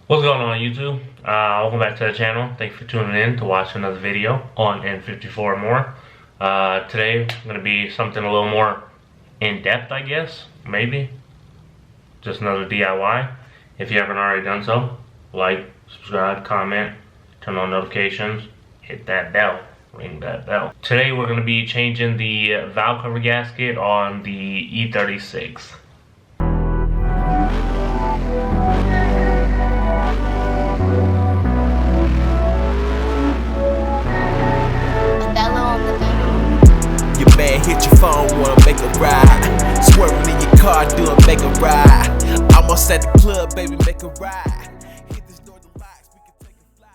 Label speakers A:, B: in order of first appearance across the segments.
A: What's going on YouTube? Welcome back to the channel. Thanks for tuning in to watch another video on N54 more. Today I'm going to be something a little more in-depth, I guess, maybe. Just another DIY. If you haven't already done so, like, subscribe, comment, turn on notifications, hit that bell, ring that bell. Today we're going to be changing the valve cover gasket on the E36.
B: Man, hit your phone, wanna make a ride. Swerving in your car, doing make a ride. Almost at the club, baby, make a ride. Hit this door, the locks, we can take a flight.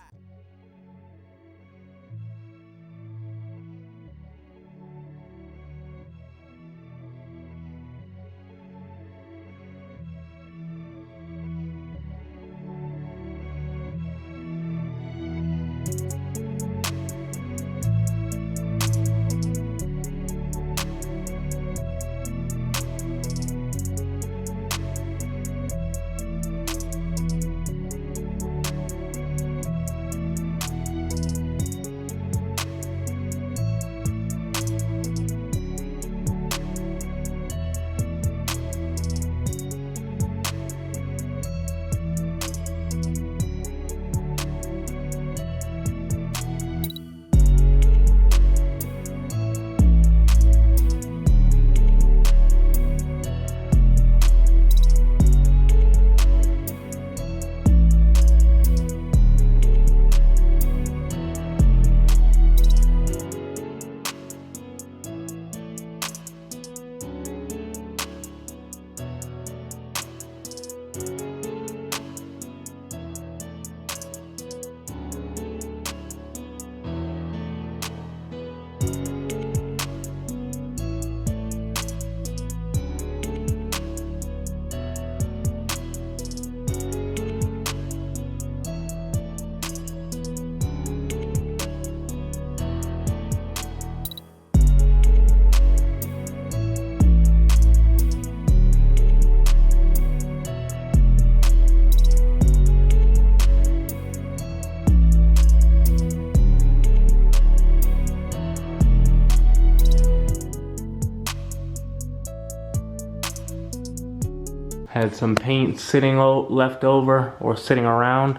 A: Had some paint sitting left over or sitting around,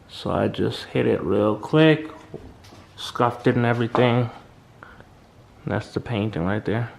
A: so I just hit it real quick, scuffed it and everything. And that's the painting right there.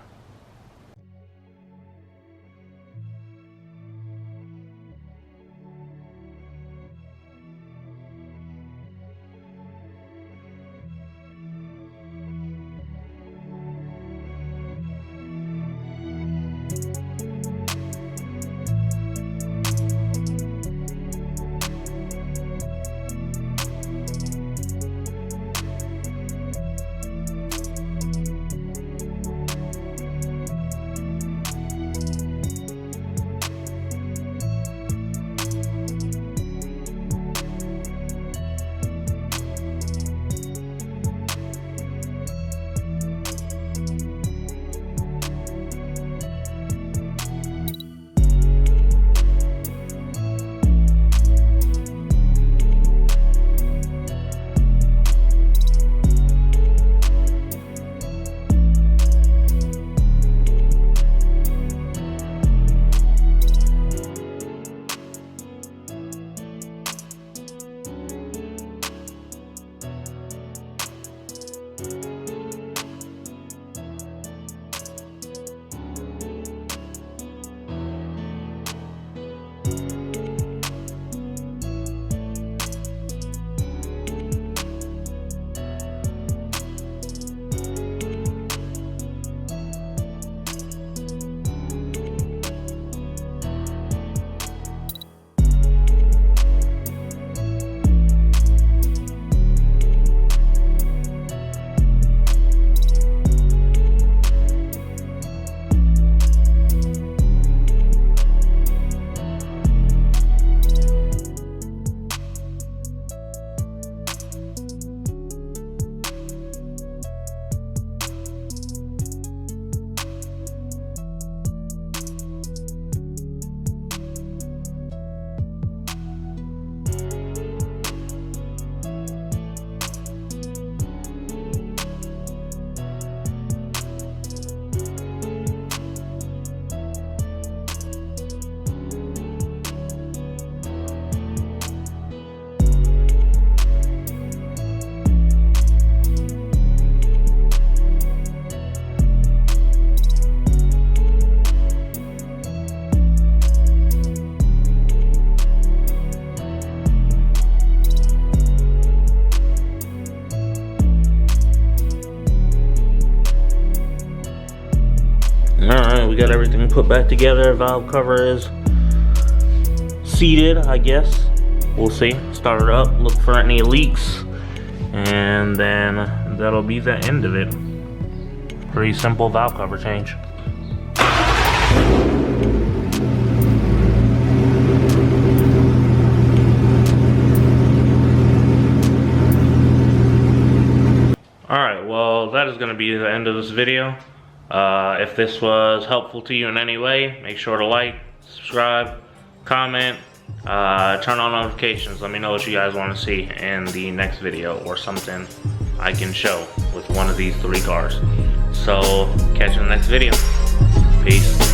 A: put back together. Valve cover is seated, I guess. We'll see. Start it up, look for any leaks, and then that'll be the end of it. Pretty simple valve cover change. Alright, well, that is going to be the end of this video. If this was helpful to you in any way, make sure to like, subscribe, comment, turn on notifications. Let me know what you guys want to see in the next video or something I can show with one of these 3 cars. So, catch you in the next video. Peace.